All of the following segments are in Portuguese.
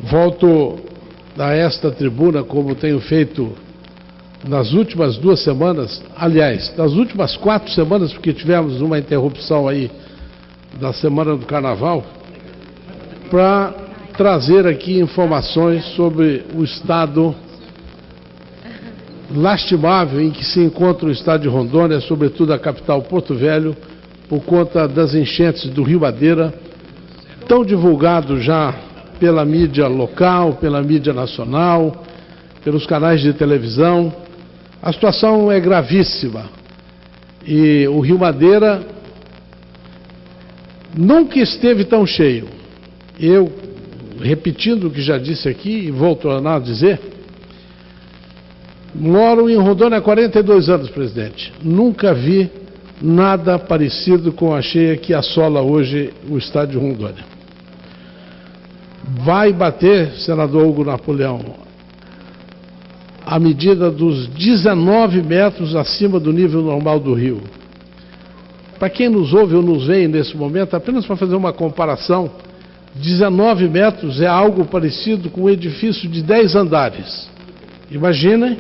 Volto a esta tribuna, como tenho feito nas últimas 2 semanas, aliás, nas últimas 4 semanas, porque tivemos uma interrupção aí da semana do Carnaval, para trazer aqui informações sobre o estado lastimável em que se encontra o estado de Rondônia, sobretudo a capital Porto Velho, por conta das enchentes do Rio Madeira, tão divulgado já pela mídia local, pela mídia nacional, pelos canais de televisão. A situação é gravíssima e o Rio Madeira nunca esteve tão cheio. Eu, repetindo o que já disse aqui, e vou tornar a dizer, moro em Rondônia há 42 anos, presidente. Nunca vi nada parecido com a cheia que assola hoje o estado de Rondônia. Vai bater, senador Hugo Napoleão, a medida dos 19 metros acima do nível normal do rio. Para quem nos ouve ou nos vê nesse momento, apenas para fazer uma comparação, 19 metros é algo parecido com um edifício de 10 andares. Imaginem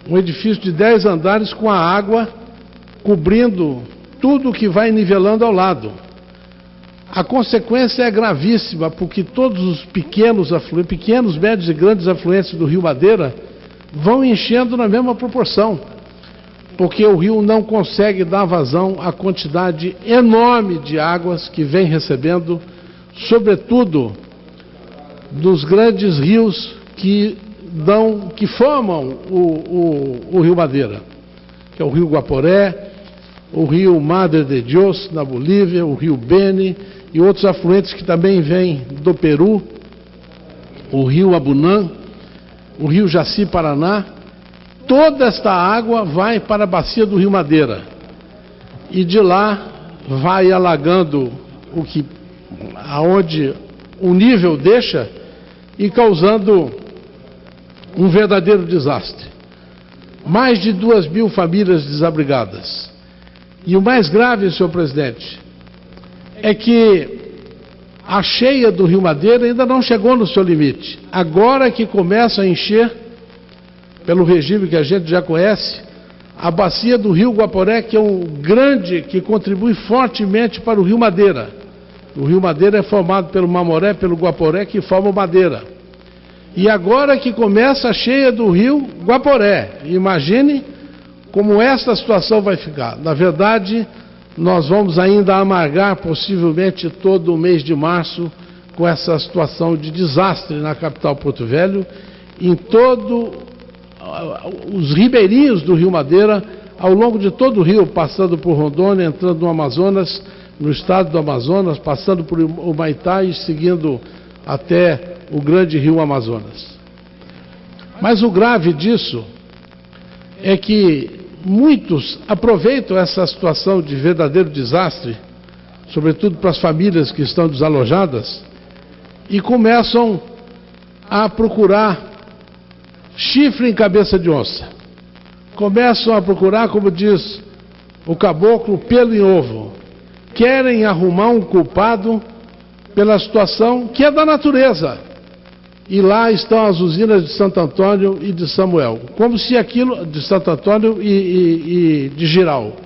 um edifício de 10 andares com a água cobrindo tudo que vai nivelando ao lado. A consequência é gravíssima, porque todos os pequenos, médios e grandes afluentes do Rio Madeira vão enchendo na mesma proporção, porque o rio não consegue dar vazão à quantidade enorme de águas que vem recebendo, sobretudo dos grandes rios que formam o Rio Madeira, que é o Rio Guaporé, o Rio Madre de Dios, na Bolívia, o Rio Beni e outros afluentes que também vêm do Peru, o Rio Abunã, o Rio Jaci-Paraná. Toda esta água vai para a bacia do Rio Madeira e de lá vai alagando aonde o nível deixa e causando um verdadeiro desastre. Mais de 2.000 famílias desabrigadas. E o mais grave, senhor presidente, é que a cheia do Rio Madeira ainda não chegou no seu limite. Agora que começa a encher, pelo regime que a gente já conhece, a bacia do Rio Guaporé, que é um grande, que contribui fortemente para o Rio Madeira. O Rio Madeira é formado pelo Mamoré, pelo Guaporé, que formam Madeira. E agora que começa a cheia do Rio Guaporé. Imagine como esta situação vai ficar. Na verdade, nós vamos ainda amargar possivelmente todo o mês de março com essa situação de desastre na capital Porto Velho, em todos os ribeirinhos do Rio Madeira, ao longo de todo o rio, passando por Rondônia, entrando no Amazonas, no estado do Amazonas, passando por Humaitá e seguindo até o grande rio Amazonas. Mas o grave disso é que muitos aproveitam essa situação de verdadeiro desastre, sobretudo para as famílias que estão desalojadas, e começam a procurar chifre em cabeça de onça. Começam a procurar, como diz o caboclo, pelo em ovo. Querem arrumar um culpado pela situação que é da natureza. E lá estão as usinas de Santo Antônio e de Samuel, como se aquilo, de Santo Antônio e de Giral,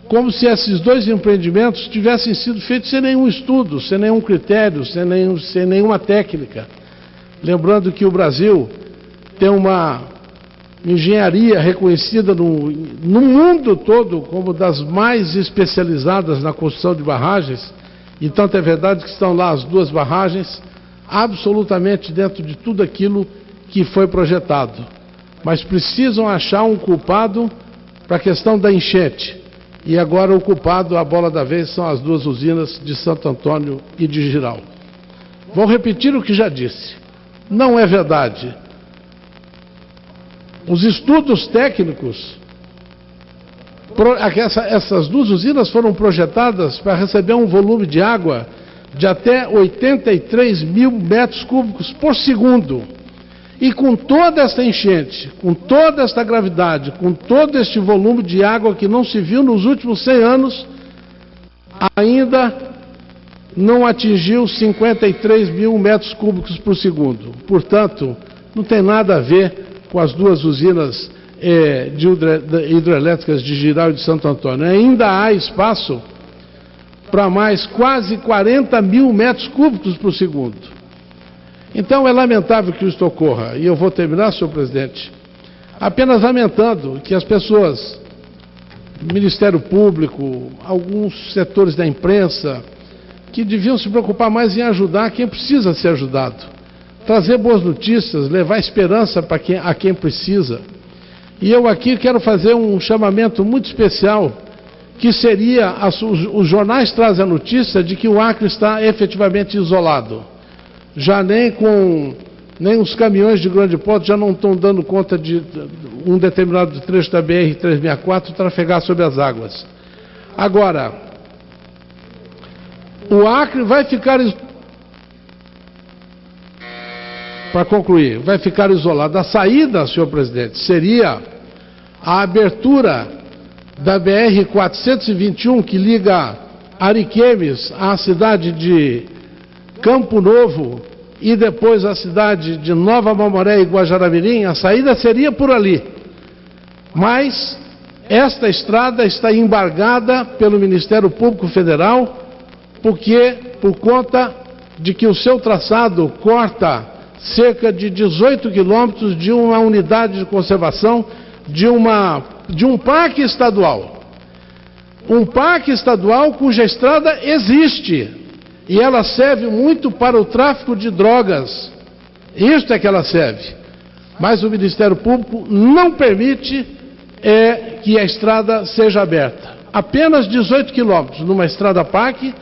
como se esses 2 empreendimentos tivessem sido feitos sem nenhum estudo, sem nenhum critério, sem nenhuma técnica. Lembrando que o Brasil tem uma engenharia reconhecida no mundo todo como das mais especializadas na construção de barragens, e tanto é verdade que estão lá as 2 barragens, absolutamente dentro de tudo aquilo que foi projetado. Mas precisam achar um culpado para a questão da enchente. E agora o culpado, a bola da vez, são as 2 usinas de Santo Antônio e de Giral. Vou repetir o que já disse. Não é verdade. Os estudos técnicos, essas 2 usinas foram projetadas para receber um volume de água de até 83 mil metros cúbicos por segundo. E com toda esta enchente, com toda esta gravidade, com todo este volume de água que não se viu nos últimos 100 anos, ainda não atingiu 53 mil metros cúbicos por segundo. Portanto, não tem nada a ver com as duas usinas hidrelétricas de Jirau e de Santo Antônio. Ainda há espaço para mais quase 40 mil metros cúbicos por segundo. Então é lamentável que isso ocorra. E eu vou terminar, senhor presidente, apenas lamentando que as pessoas, Ministério Público, alguns setores da imprensa, que deviam se preocupar mais em ajudar quem precisa ser ajudado, trazer boas notícias, levar esperança para quem precisa. E eu aqui quero fazer um chamamento muito especial, que seria, os jornais trazem a notícia de que o Acre está efetivamente isolado. Já nem os caminhões de grande porte já não estão dando conta de um determinado trecho da BR-364 trafegar sobre as águas. Agora, o Acre vai ficar, para concluir, vai ficar isolado. A saída, senhor presidente, seria a abertura da BR-421, que liga Ariquemes à cidade de Campo Novo e depois à cidade de Nova Mamoré e Guajará-Mirim. A saída seria por ali. Mas esta estrada está embargada pelo Ministério Público Federal, por conta de que o seu traçado corta cerca de 18 quilômetros de uma unidade de conservação de um parque estadual. Um parque estadual cuja estrada existe e ela serve muito para o tráfico de drogas. Isto é que ela serve. Mas o Ministério Público não permite que a estrada seja aberta. Apenas 18 quilômetros numa estrada parque,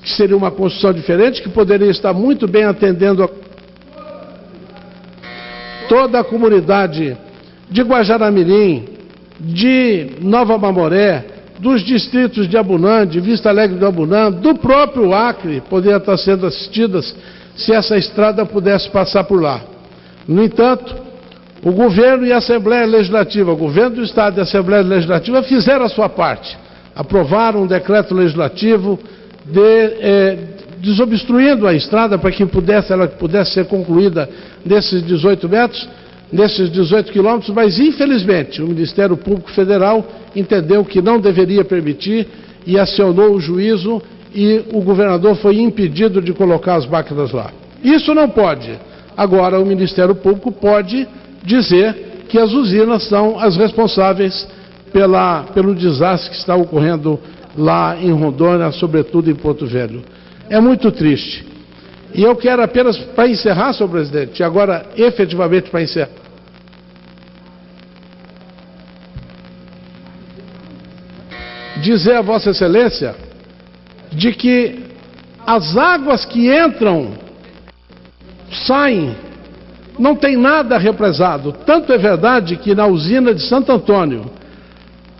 que seria uma construção diferente, que poderia estar muito bem atendendo toda a comunidade de Guajará-Mirim, de Nova Mamoré, dos distritos de Abunã, de Vista Alegre do Abunã, do próprio Acre, poderiam estar sendo assistidas se essa estrada pudesse passar por lá. No entanto, o governo e a Assembleia Legislativa, o governo do Estado e a Assembleia Legislativa fizeram a sua parte, aprovaram um decreto legislativo desobstruindo a estrada para que ela pudesse ser concluída nesses 18 metros, nesses 18 quilômetros, mas infelizmente o Ministério Público Federal entendeu que não deveria permitir e acionou o juízo e o governador foi impedido de colocar as máquinas lá. Isso não pode. Agora o Ministério Público pode dizer que as usinas são as responsáveis pelo desastre que está ocorrendo lá em Rondônia, sobretudo em Porto Velho. É muito triste. E eu quero apenas, para encerrar, senhor presidente, e agora efetivamente para encerrar, dizer a Vossa Excelência de que as águas que entram, saem, não tem nada represado. Tanto é verdade que na usina de Santo Antônio,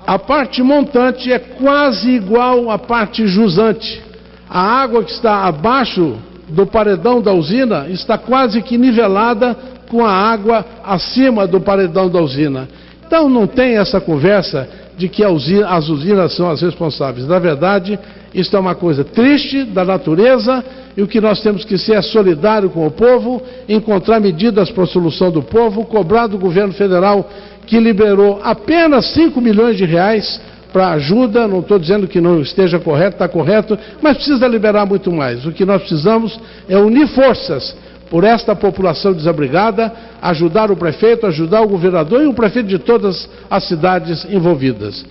a parte montante é quase igual à parte jusante. A água que está abaixo do paredão da usina está quase que nivelada com a água acima do paredão da usina. Então não tem essa conversa de que as usinas são as responsáveis. Na verdade, isso é uma coisa triste da natureza e o que nós temos que ser é solidário com o povo, encontrar medidas para a solução do povo, cobrar do governo federal que liberou apenas 5 milhões de reais para ajuda. Não estou dizendo que não esteja correto, está correto, mas precisa liberar muito mais. O que nós precisamos é unir forças por esta população desabrigada, ajudar o prefeito, ajudar o governador e o prefeito de todas as cidades envolvidas.